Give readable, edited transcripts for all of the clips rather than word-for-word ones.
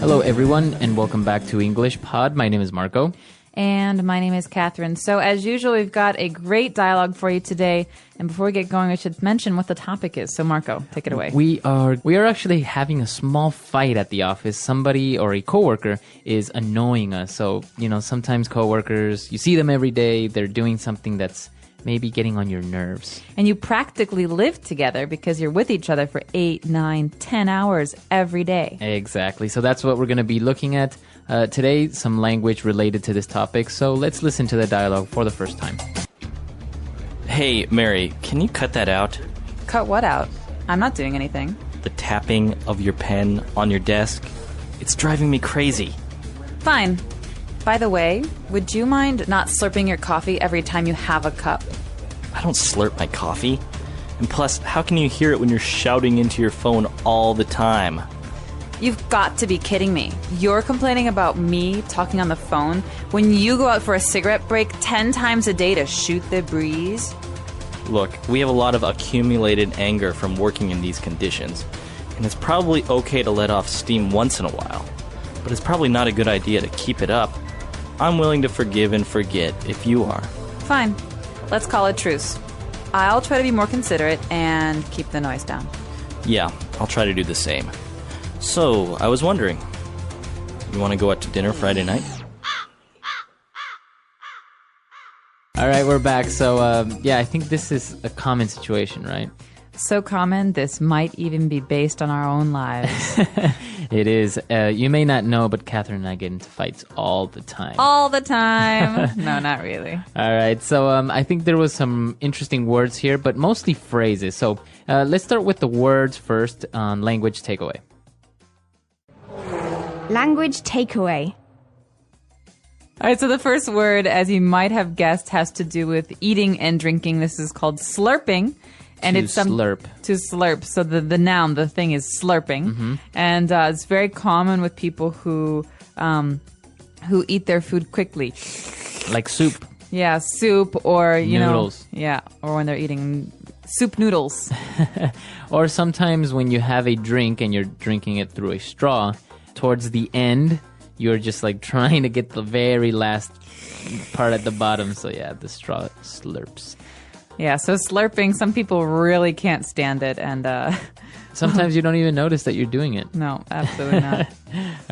Hello, everyone, and welcome back to English Pod. My name is Marco. And my name is Catherine. So as usual, we've got a great dialogue for you today. And before we get going, I should mention what the topic is. So Marco, take it away. We are actually having a small fight at the office. Somebody or a coworker is annoying us. So, sometimes coworkers, you see them every day. They're doing something that's maybe getting on your nerves. And you practically live together because you're with each other for 8, 9, 10 hours every day. Exactly. So that's what we're going to be looking at today, some language related to this topic. So let's listen to the dialogue for the first time. Hey, Mary, can you cut that out? Cut what out? I'm not doing anything. The tapping of your pen on your desk. It's driving me crazy. Fine. By the way, would you mind not slurping your coffee every time you have a cup? I don't slurp my coffee. And plus, how can you hear it when you're shouting into your phone all the time? You've got to be kidding me. You're complaining about me talking on the phone when you go out for a cigarette break 10 times a day to shoot the breeze? Look, we have a lot of accumulated anger from working in these conditions, and it's probably okay to let off steam once in a while, but it's probably not a good idea to keep it up. I'm willing to forgive and forget if you are. Fine. Let's call it truce. I'll try to be more considerate and keep the noise down. Yeah, I'll try to do the same. So, I was wondering, you want to go out to dinner Friday night? All right, we're back. So, I think this is a common situation, right? So common, this might even be based on our own lives. It is. You may not know, but Catherine and I get into fights all the time. All the time. No, not really. All right. So I think there was some interesting words here, but mostly phrases. So let's start with the words first on language takeaway. Language takeaway. All right, so the first word, as you might have guessed, has to do with eating and drinking. This is called slurping. And it's slurp. To slurp. So the noun, the thing is slurping. Mm-hmm. And it's very common with people who eat their food quickly. Like soup. Yeah, soup or, noodles. Or when they're eating soup noodles. Or sometimes when you have a drink and you're drinking it through a straw, towards the end, you're just like trying to get the very last part at the bottom. So yeah, the straw slurps. Yeah, so slurping, some people really can't stand it, and sometimes you don't even notice that you're doing it. No, absolutely not.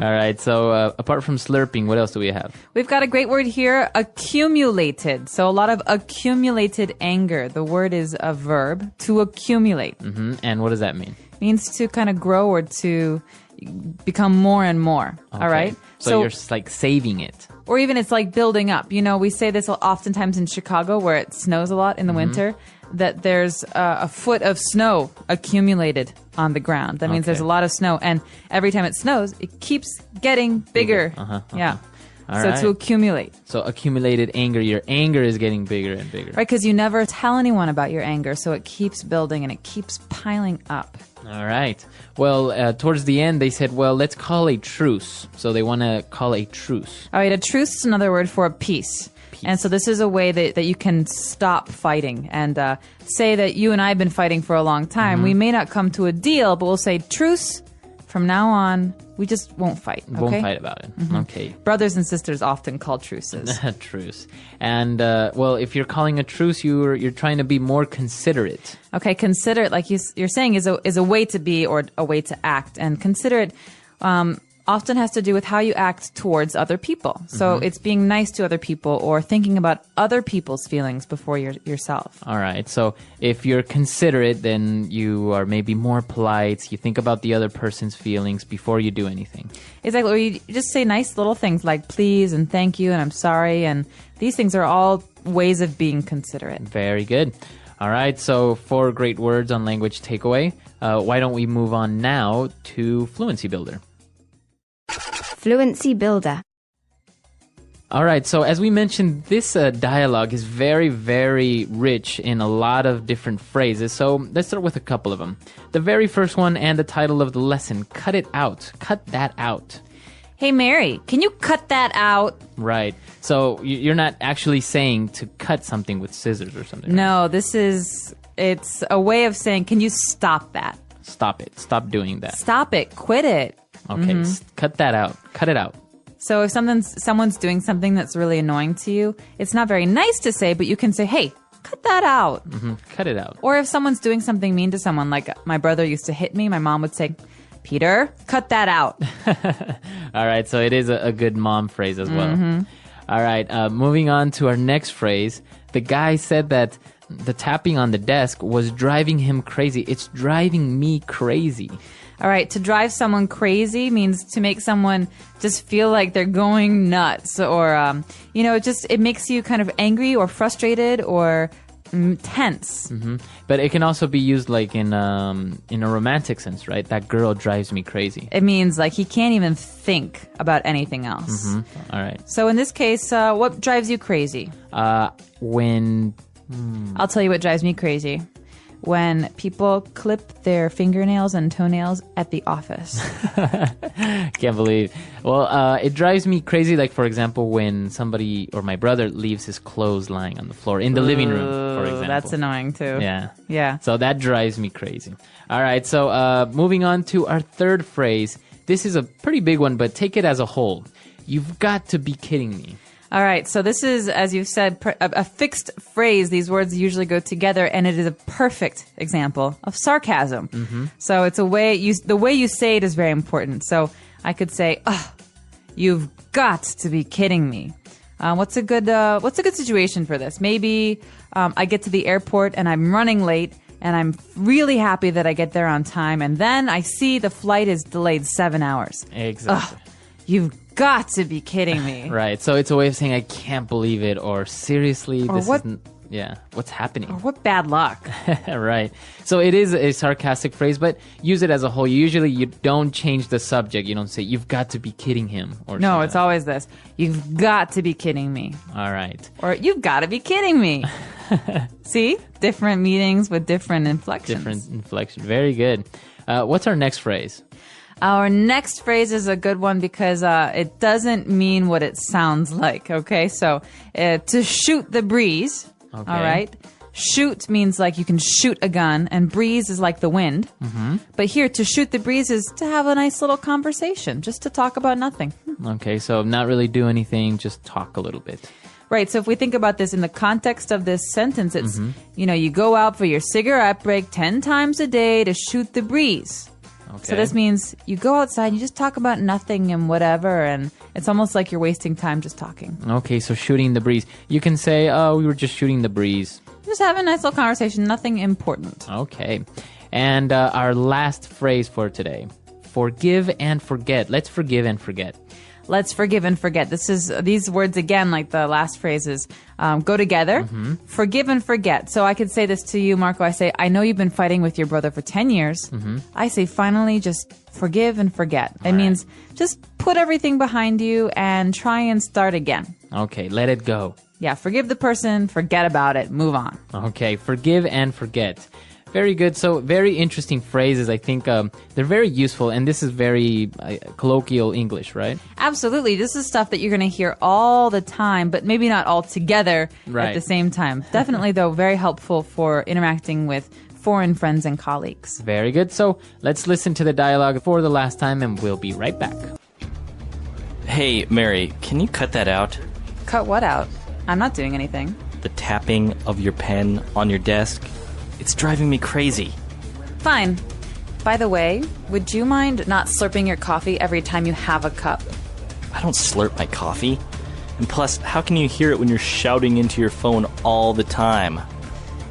All right, so apart from slurping, what else do we have? We've got a great word here, accumulated. So a lot of accumulated anger. The word is a verb, to accumulate. Mm-hmm. And what does that mean? It means to kind of grow or to become more and more. Okay. All right? So you're like saving it. Or even it's like building up. We say this oftentimes in Chicago where it snows a lot in the winter, that there's a foot of snow accumulated on the ground. That means there's a lot of snow. And every time it snows, it keeps getting bigger. Yeah. All so right. to accumulate. So accumulated anger, your anger is getting bigger and bigger. Right, because you never tell anyone about your anger, so it keeps building and it keeps piling up. All right. Well, towards the end, they said, well, let's call a truce. So they want to call a truce. All right, a truce is another word for a peace. And so this is a way that you can stop fighting and say that you and I have been fighting for a long time. We may not come to a deal, but we'll say truce. From now on, we just won't fight. Okay? Won't fight about it. Mm-hmm. Okay. Brothers and sisters often call truces. Truce. And, if you're calling a truce, you're trying to be more considerate. Okay, considerate, like you're saying, is a way to be or a way to act. And considerate often has to do with how you act towards other people. So it's being nice to other people or thinking about other people's feelings before yourself. All right. So if you're considerate, then you are maybe more polite. You think about the other person's feelings before you do anything. Exactly. Or you just say nice little things like please and thank you and I'm sorry. And these things are all ways of being considerate. Very good. All right. So 4 great words on language takeaway. Why don't we move on now to Fluency Builder? Fluency builder. All right, so as we mentioned, this dialogue is very, very rich in a lot of different phrases. So let's start with a couple of them. The very first one and the title of the lesson, cut it out. Cut that out. Hey, Mary, can you cut that out? Right. So you're not actually saying to cut something with scissors or something. No, it's a way of saying, can you stop that? Stop it. Stop doing that. Stop it. Quit it. Okay, cut that out. Cut it out. So if someone's doing something that's really annoying to you, it's not very nice to say, but you can say, hey, cut that out. Cut it out. Or if someone's doing something mean to someone, like my brother used to hit me, my mom would say, Peter, cut that out. All right, so it is a good mom phrase as well. All right, moving on to our next phrase. The guy said that the tapping on the desk was driving him crazy. It's driving me crazy. All right, to drive someone crazy means to make someone just feel like they're going nuts, or it makes you kind of angry or frustrated or tense. But it can also be used like in a romantic sense, right? That girl drives me crazy. It means like he can't even think about anything else. All right. So in this case, what drives you crazy? When I'll tell you what drives me crazy. When people clip their fingernails and toenails at the office. Can't believe. Well, it drives me crazy. Like, for example, when somebody or my brother leaves his clothes lying on the floor in the living room, for example. That's annoying too. Yeah. So that drives me crazy. All right. So moving on to our third phrase. This is a pretty big one, but take it as a whole. You've got to be kidding me. All right, so this is, as you've said, a fixed phrase. These words usually go together, and it is a perfect example of sarcasm. So it's the way you say it is very important. So I could say, "Oh, you've got to be kidding me." What's a good situation for this? Maybe I get to the airport and I'm running late, and I'm really happy that I get there on time, and then I see the flight is delayed 7 hours. Exactly. You've got to be kidding me. Right. So it's a way of saying I can't believe it, or seriously, or this what, isn't. Yeah. What's happening? Or what bad luck. Right. So it is a sarcastic phrase, but use it as a whole. Usually you don't change the subject. You don't say you've got to be kidding him. Or no, something. It's always this. You've got to be kidding me. All right. Or you've got to be kidding me. See? Different meanings with different inflections. Different inflection. Very good. What's our next phrase? Our next phrase is a good one because it doesn't mean what it sounds like, okay? So, to shoot the breeze, okay. All right? Shoot means like you can shoot a gun, and breeze is like the wind. But here, to shoot the breeze is to have a nice little conversation, just to talk about nothing. Okay, so not really do anything, just talk a little bit. Right, so if we think about this in the context of this sentence, it's, you go out for your cigarette break 10 times a day to shoot the breeze. Okay. So this means you go outside and you just talk about nothing and whatever, and it's almost like you're wasting time just talking. Okay, so shooting the breeze. You can say, oh, we were just shooting the breeze. Just have a nice little conversation, nothing important. Okay. And our last phrase for today. Forgive and forget. Let's forgive and forget. Let's forgive and forget. These words again, like the last phrases, go together. Forgive and forget. So I could say this to you, Marco. I say, I know you've been fighting with your brother for 10 years. I say, finally, just forgive and forget. It means just put everything behind you and try and start again. Okay, let it go. Yeah, forgive the person, forget about it, move on. Okay, forgive and forget. Very good. So very interesting phrases. I think they're very useful, and this is very colloquial English, right? Absolutely. This is stuff that you're going to hear all the time, but maybe not all together at the same time. Definitely, though, very helpful for interacting with foreign friends and colleagues. Very good. So let's listen to the dialogue for the last time, and we'll be right back. Hey, Mary, can you cut that out? Cut what out? I'm not doing anything. The tapping of your pen on your desk. It's driving me crazy. Fine. By the way, would you mind not slurping your coffee every time you have a cup? I don't slurp my coffee. And plus, how can you hear it when you're shouting into your phone all the time?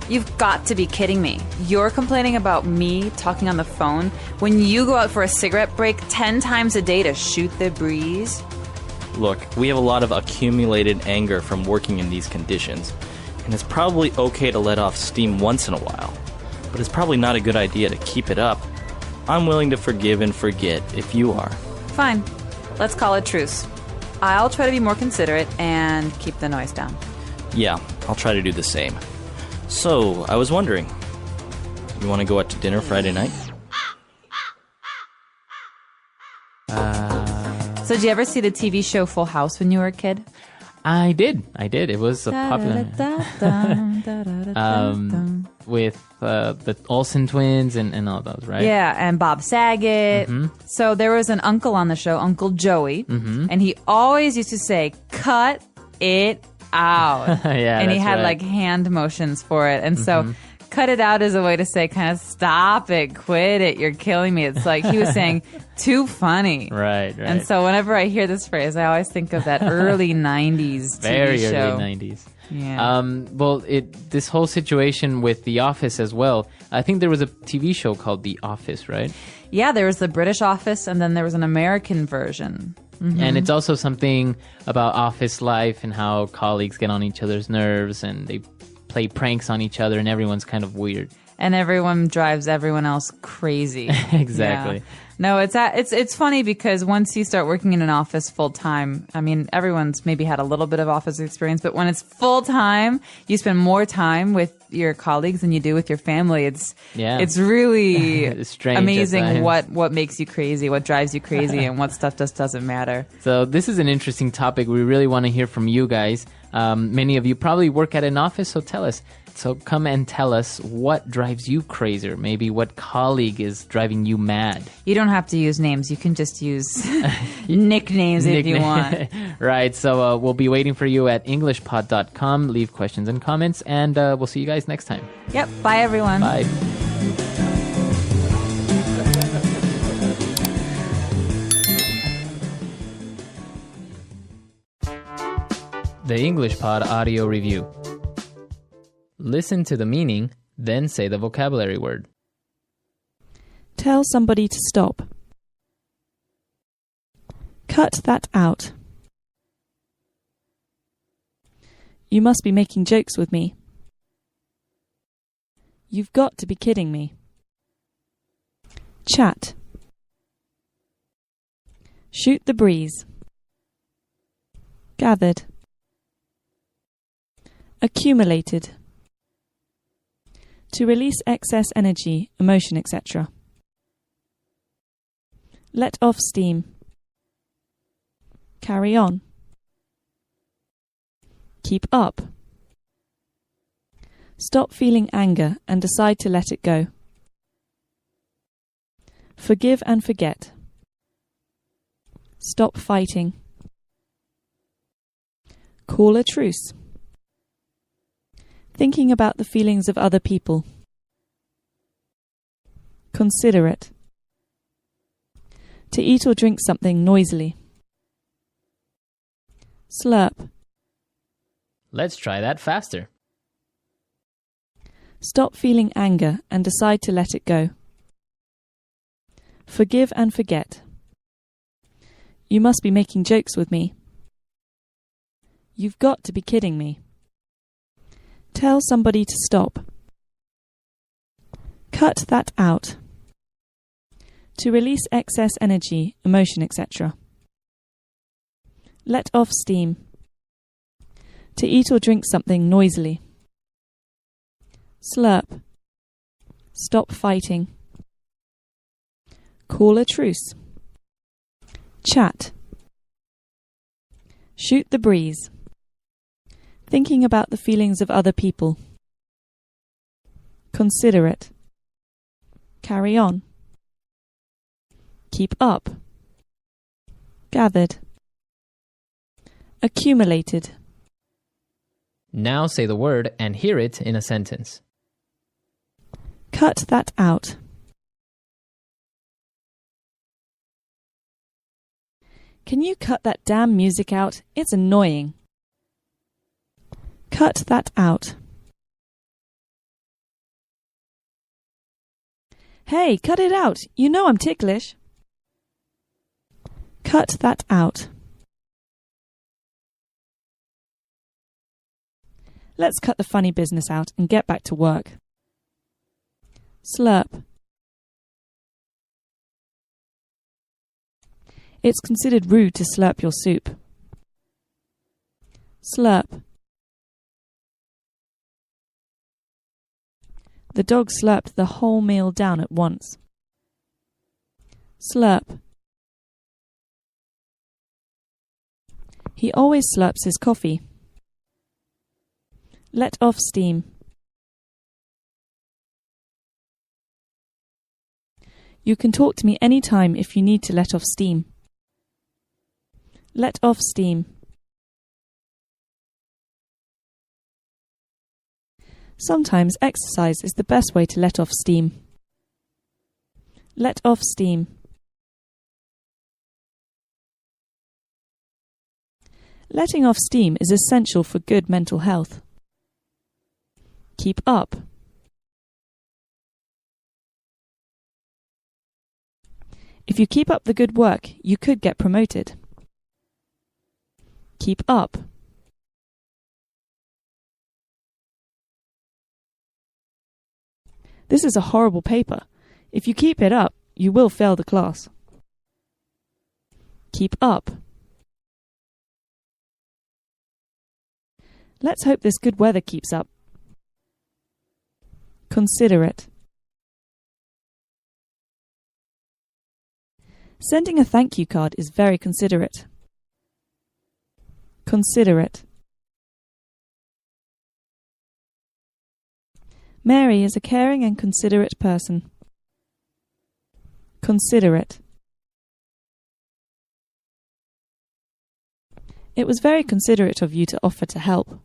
You've got to be kidding me. You're complaining about me talking on the phone when you go out for a cigarette break 10 times a day to shoot the breeze? Look, we have a lot of accumulated anger from working in these conditions. And it's probably okay to let off steam once in a while, but it's probably not a good idea to keep it up. I'm willing to forgive and forget if you are. Fine. Let's call it truce. I'll try to be more considerate and keep the noise down. Yeah, I'll try to do the same. So, I was wondering, you want to go out to dinner Friday night? So did you ever see the TV show Full House when you were a kid? I did. It was a popular. with the Olsen twins and all those, right? Yeah, and Bob Saget. So there was an uncle on the show, Uncle Joey, and he always used to say, "Cut it out." Yeah, and he that's had right. like hand motions for it. And so cut it out is a way to say kind of stop it, quit it, you're killing me. It's like he was saying too funny. Right. And so whenever I hear this phrase, I always think of that early 90s TV very show. early 90s. Yeah. Well, this whole situation with The Office as well. I think there was a TV show called The Office, right? Yeah, there was the British Office, and then there was an American version. And it's also something about office life and how colleagues get on each other's nerves and they play pranks on each other and everyone's kind of weird. And everyone drives everyone else crazy. Exactly. Yeah. No, it's funny because once you start working in an office full time, I mean, everyone's maybe had a little bit of office experience, but when it's full time, you spend more time with your colleagues than you do with your family. It's really It's strange at amazing times. what makes you crazy, what drives you crazy, and what stuff just doesn't matter. So this is an interesting topic. We really want to hear from you guys. Many of you probably work at an office, so tell us. So come and tell us what drives you crazy, or maybe what colleague is driving you mad. You don't have to use names. You can just use nicknames if you want. Right, so we'll be waiting for you at englishpod.com. Leave questions and comments, and we'll see you guys next time. Yep. Bye, everyone. Bye. The English Pod Audio Review. Listen to the meaning, then say the vocabulary word. Tell somebody to stop. Cut that out. You must be making jokes with me. You've got to be kidding me. Chat. Shoot the breeze. Gathered. Accumulated. To release excess energy, emotion, etc. Let off steam. Carry on. Keep up. Stop feeling anger and decide to let it go. Forgive and forget. Stop fighting. Call a truce. Thinking about the feelings of other people. Considerate. To eat or drink something noisily. Slurp. Let's try that faster. Stop feeling anger and decide to let it go. Forgive and forget. You must be making jokes with me. You've got to be kidding me. Tell somebody to stop. Cut that out. To release excess energy, emotion, etc. Let off steam. To eat or drink something noisily. Slurp. Stop fighting. Call a truce. Chat. Shoot the breeze. Thinking about the feelings of other people. Considerate. Carry on. Keep up. Gathered. Accumulated. Now say the word and hear it in a sentence. Cut that out. Can you cut that damn music out? It's annoying. Cut that out. Hey, cut it out. You know I'm ticklish. Cut that out. Let's cut the funny business out and get back to work. Slurp. It's considered rude to slurp your soup. Slurp. The dog slurped the whole meal down at once. Slurp. He always slurps his coffee. Let off steam. You can talk to me any time if you need to let off steam. Let off steam. Sometimes exercise is the best way to let off steam. Let off steam. Letting off steam is essential for good mental health. Keep up. If you keep up the good work, you could get promoted. Keep up. This is a horrible paper. If you keep it up, you will fail the class. Keep up. Let's hope this good weather keeps up. Considerate. Sending a thank you card is very considerate. Considerate. Mary is a caring and considerate person. Considerate. It was very considerate of you to offer to help.